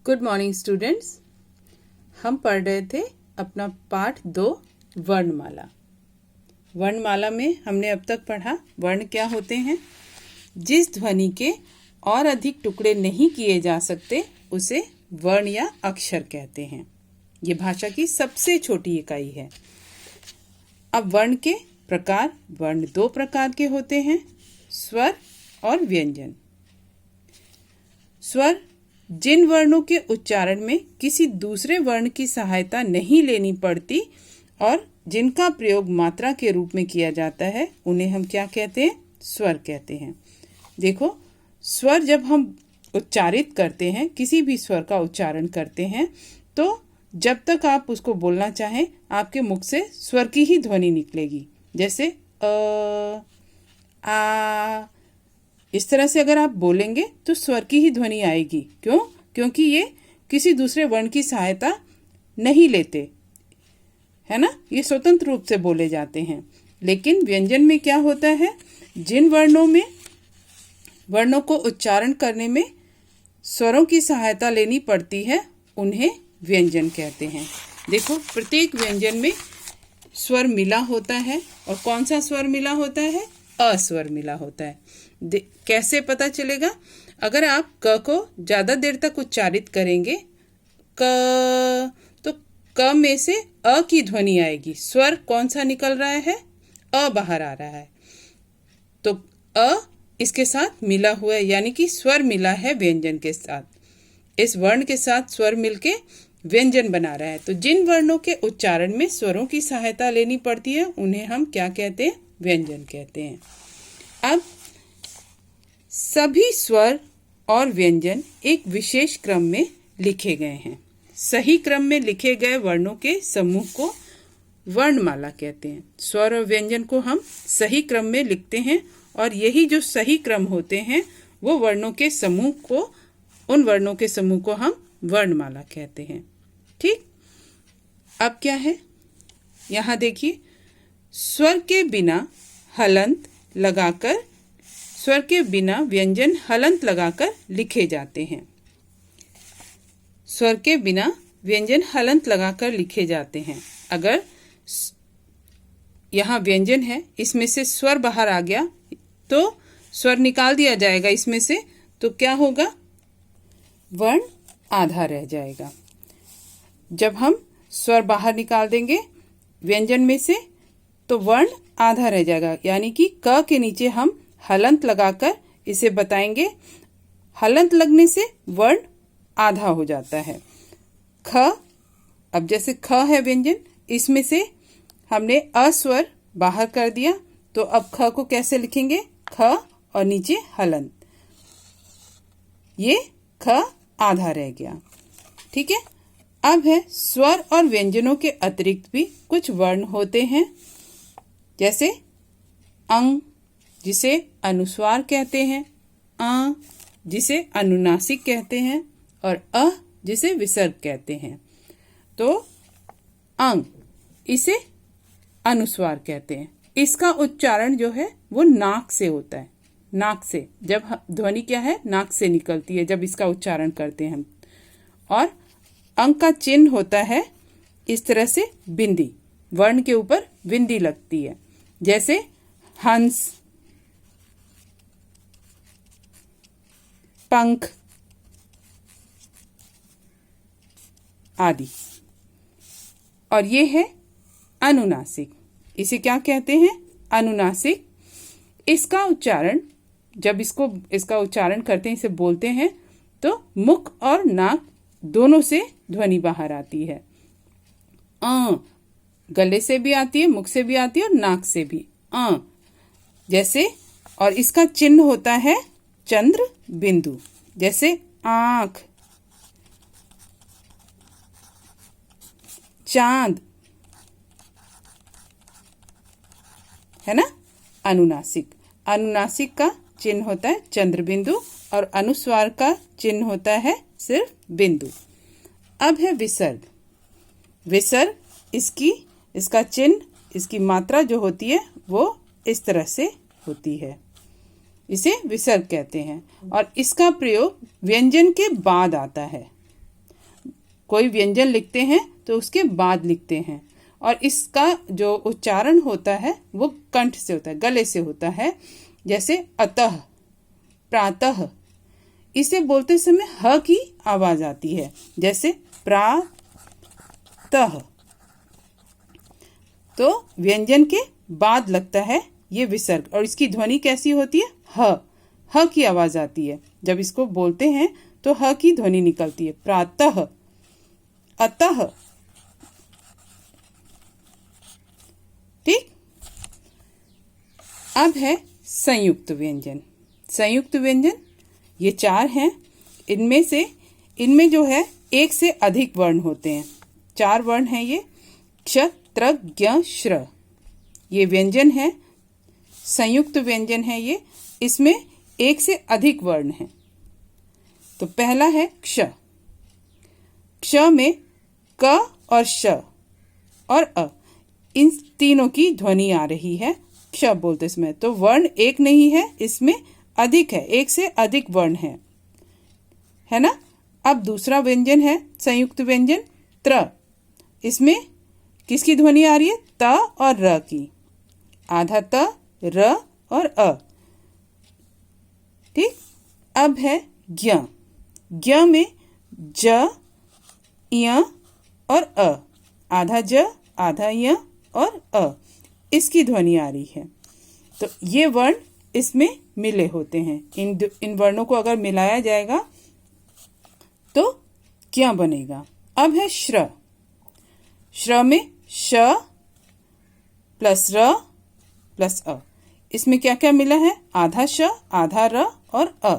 Good morning students. हम पढ़ रहे थे अपना पाठ 2 वर्णमाला। वर्णमाला में हमने अब तक पढ़ा वर्ण क्या होते हैं। जिस ध्वनि के और अधिक टुकड़े नहीं किए जा सकते उसे वर्ण या अक्षर कहते हैं। ये भाषा की सबसे छोटी इकाई है। अब वर्ण के प्रकार। वर्ण 2 प्रकार के होते हैं, स्वर और व्यंजन। स्वर जिन वर्णों के उच्चारण में किसी दूसरे वर्ण की सहायता नहीं लेनी पड़ती और जिनका प्रयोग मात्रा के रूप में किया जाता है उन्हें हम क्या कहते हैं? स्वर कहते हैं। देखो, स्वर जब हम उच्चारित करते हैं, किसी भी स्वर का उच्चारण करते हैं, तो जब तक आप उसको बोलना चाहें आपके मुख से स्वर की ही ध्वनि निकलेगी। जैसे आ, इस तरह से अगर आप बोलेंगे तो स्वर की ही ध्वनि आएगी। क्यों? क्योंकि ये किसी दूसरे वर्ण की सहायता नहीं लेते, है ना। ये स्वतंत्र रूप से बोले जाते हैं। लेकिन व्यंजन में क्या होता है? जिन वर्णों को उच्चारण करने में स्वरों की सहायता लेनी पड़ती है उन्हें व्यंजन कहते हैं। देखो, प्रत्येक व्यंजन में स्वर मिला होता है। और कौन सा स्वर मिला होता है? अस्वर मिला होता है। कैसे पता चलेगा? अगर आप क को ज़्यादा देर तक उच्चारित करेंगे, क, तो क में से अ की ध्वनि आएगी। स्वर कौन सा निकल रहा है? अ बाहर आ रहा है। तो अ इसके साथ मिला हुआ है, यानी कि स्वर मिला है व्यंजन के साथ। इस वर्ण के साथ स्वर मिलके व्यंजन बना रहा है। तो जिन वर्णों के उच्चारण में स्वरों की सहायता लेनी पड़ती है उन्हें हम क्या कहते हैं? व्यंजन कहते हैं। अब सभी स्वर और व्यंजन एक विशेष क्रम में लिखे गए हैं। सही क्रम में लिखे गए वर्णों के समूह को वर्णमाला कहते हैं। स्वर और व्यंजन को हम सही क्रम में लिखते हैं और यही जो सही क्रम होते हैं वो वर्णों के समूह को, उन वर्णों के समूह को हम वर्णमाला कहते हैं। ठीक, अब क्या है? यहाँ देखिए, स्वर के बिना हलंत लगाकर, स्वर के बिना व्यंजन हलंत लगाकर लिखे जाते हैं। स्वर के बिना व्यंजन हलंत लगाकर लिखे जाते हैं। अगर यहाँ व्यंजन है, इसमें से स्वर बाहर आ गया तो स्वर निकाल दिया जाएगा इसमें से, तो क्या होगा? वर्ण आधा रह जाएगा। जब हम स्वर बाहर निकाल देंगे व्यंजन में से तो वर्ण आधा रह जाएगा, यानी कि क के नीचे हम हलंत लगाकर इसे बताएंगे। हलंत लगने से वर्ण आधा हो जाता है। ख, अब जैसे ख है व्यंजन, इसमें से हमने अस्वर बाहर कर दिया, तो अब ख को कैसे लिखेंगे? ख और नीचे हलंत, ये ख आधा रह गया। ठीक है। अब है स्वर और व्यंजनों के अतिरिक्त भी कुछ वर्ण होते हैं, जैसे अंग जिसे अनुस्वार कहते हैं, अ जिसे अनुनासिक कहते हैं और अ जिसे विसर्ग कहते हैं। तो अंग इसे अनुस्वार कहते हैं। इसका उच्चारण जो है वो नाक से होता है। नाक से जब ध्वनि क्या है? नाक से निकलती है जब इसका उच्चारण करते हैं हम। और अंग का चिन्ह होता है इस तरह से बिंदी, वर्ण के ऊपर बिंदी लगती है, जैसे हंस, पंख आदि। और ये है अनुनासिक। इसे क्या कहते हैं? अनुनासिक। इसका उच्चारण जब इसका उच्चारण करते हैं, इसे बोलते हैं, तो मुख और नाक दोनों से ध्वनि बाहर आती है। गले से भी आती है, मुख से भी आती है और नाक से भी। जैसे, और इसका चिन्ह होता है चंद्र बिंदु, जैसे आंख, चांद, है ना। अनुनासिक, अनुनासिक का चिन्ह होता है चंद्र बिंदु और अनुस्वार का चिन्ह होता है सिर्फ बिंदु। अब है विसर्ग। विसर्ग इसका चिन्ह, इसकी मात्रा जो होती है वो इस तरह से होती है। इसे विसर्ग कहते हैं और इसका प्रयोग व्यंजन के बाद आता है। कोई व्यंजन लिखते हैं तो उसके बाद लिखते हैं, और इसका जो उच्चारण होता है वो कंठ से होता है, गले से होता है। जैसे अतः, प्रातः, इसे बोलते समय ह की आवाज आती है, जैसे प्रातः। तो व्यंजन के बाद लगता है ये विसर्ग, और इसकी ध्वनि कैसी होती है? ह की आवाज आती है। जब इसको बोलते हैं तो ह की ध्वनि निकलती है। प्रातः, अतः। ठीक। अब है संयुक्त व्यंजन। संयुक्त व्यंजन ये 4 हैं। इनमें जो है एक से अधिक वर्ण होते हैं। 4 वर्ण हैं ये, क्ष, त्र, ज्ञ, श्र। ये व्यंजन है, संयुक्त व्यंजन है ये। इसमें एक से अधिक वर्ण हैं। तो पहला है क्ष। क्ष में क और श और अ, इन तीनों की ध्वनि आ रही है क्ष बोलते समय। तो वर्ण एक नहीं है, इसमें अधिक है, एक से अधिक वर्ण है ना। अब दूसरा व्यंजन है संयुक्त व्यंजन त्र। इसमें किसकी ध्वनि आ रही है? त और र की, आधा त, र और अ। ठीक। अब है ज्ञ। ज्ञ में ज, य और अ, आधा ज, आधा य और अ, इसकी ध्वनि आ रही है। तो ये वर्ण इसमें मिले होते हैं। इन वर्णों को अगर मिलाया जाएगा तो क्या बनेगा? अब है श्र। श्र में श प्लस र प्लस अ। इसमें क्या क्या मिला है? आधा श, आधा र और अ।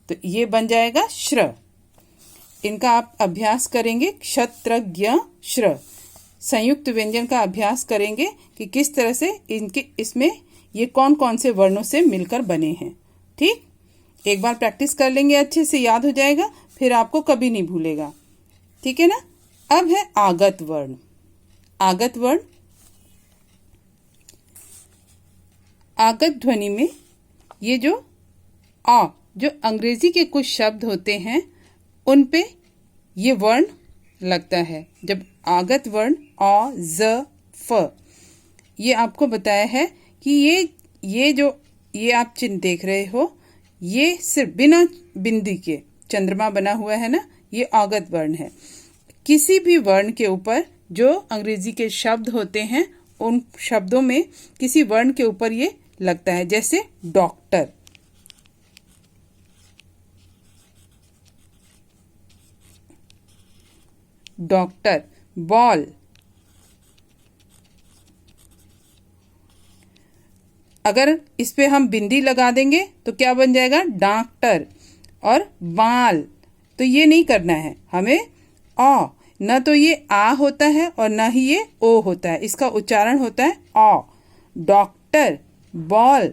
तो ये बन जाएगा श्र। इनका आप अभ्यास करेंगे, क्षत्रज्ञ श्र। संयुक्त व्यंजन का अभ्यास करेंगे कि किस तरह से इसमें ये कौन कौन से वर्णों से मिलकर बने हैं। ठीक। एक बार प्रैक्टिस कर लेंगे, अच्छे से याद हो जाएगा, फिर आपको कभी नहीं भूलेगा। ठीक है ना। अब है आगत वर्ण। आगत वर्ण, आगत ध्वनि में ये जो अंग्रेजी के कुछ शब्द होते हैं उन पे ये वर्ण लगता है। जब आगत वर्ण अ, ज, फ, ये आपको बताया है कि ये आप चिन्ह देख रहे हो, ये सिर्फ बिना बिंदी के चंद्रमा बना हुआ है ना, ये आगत वर्ण है। किसी भी वर्ण के ऊपर जो अंग्रेजी के शब्द होते हैं उन शब्दों में किसी वर्ण के ऊपर ये लगता है। जैसे डॉक्टर, डॉक्टर, बॉल, अगर इस पे हम बिंदी लगा देंगे तो क्या बन जाएगा? डॉक्टर। और बाल, तो ये नहीं करना है हमें। न तो ये आ होता है और न ही ये ओ होता है, इसका उच्चारण होता है आ। Doctor, ball.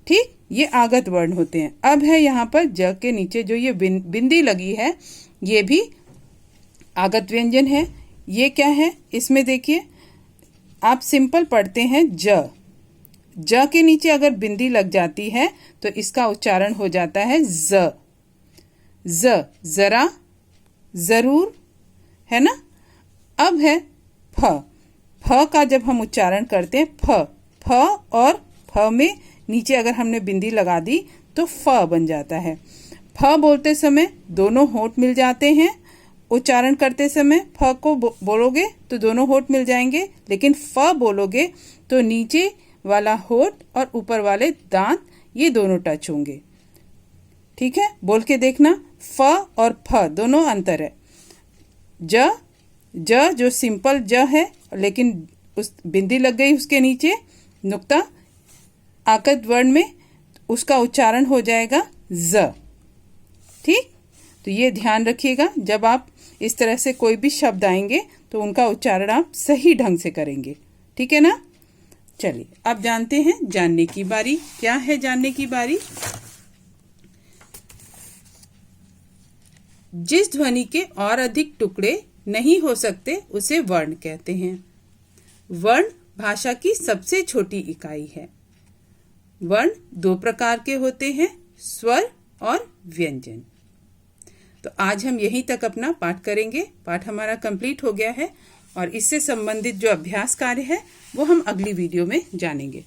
ठीक। ये आगत वर्ण होते हैं। अब है यहाँ पर ज के नीचे जो ये बिंदी लगी है, ये भी आगत व्यंजन है। ये क्या है? इसमें देखिए, आप सिंपल पढ़ते हैं ज के नीचे अगर बिंदी लग जाती है तो इसका उच्चारण हो जाता है ज। जरा, जरूर, है ना। अब है फ का जब हम उच्चारण करते हैं फ और फ में नीचे अगर हमने बिंदी लगा दी तो फ बन जाता है। फ बोलते समय दोनों होंठ मिल जाते हैं। उच्चारण करते समय फ को बोलोगे तो दोनों होंठ मिल जाएंगे, लेकिन फ बोलोगे तो नीचे वाला होंठ और ऊपर वाले दांत ये दोनों टच होंगे। ठीक है, बोल के देखना। फ और फ दोनों अंतर है। ज जो सिंपल ज है, लेकिन उस बिंदी लग गई उसके नीचे नुक्ता, आगत वर्ण में उसका उच्चारण हो जाएगा ज। ठीक। तो ये ध्यान रखिएगा, जब आप इस तरह से कोई भी शब्द आएंगे तो उनका उच्चारण आप सही ढंग से करेंगे। ठीक है ना। चलिए अब जानते हैं जानने की बारी। क्या है जानने की बारी? जिस ध्वनि के और अधिक टुकड़े नहीं हो सकते उसे वर्ण कहते हैं। वर्ण भाषा की सबसे छोटी इकाई है। वर्ण 2 प्रकार के होते हैं, स्वर और व्यंजन। तो आज हम यहीं तक अपना पाठ करेंगे। पाठ हमारा कंप्लीट हो गया है और इससे संबंधित जो अभ्यास कार्य है वो हम अगली वीडियो में जानेंगे।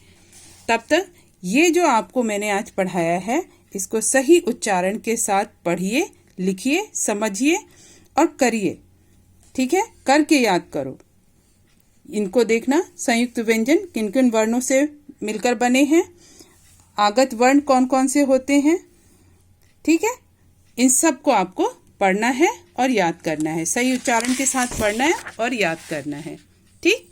तब तक ये जो आपको मैंने आज पढ़ाया है इसको सही उच्चारण के साथ पढ़िए, लिखिए, समझिए और करिए। ठीक है, करके याद करो। इनको देखना संयुक्त व्यंजन किन किन वर्णों से मिलकर बने हैं, आगत वर्ण कौन कौन से होते हैं। ठीक है, इन सब को आपको पढ़ना है और याद करना है। सही उच्चारण के साथ पढ़ना है और याद करना है। ठीक।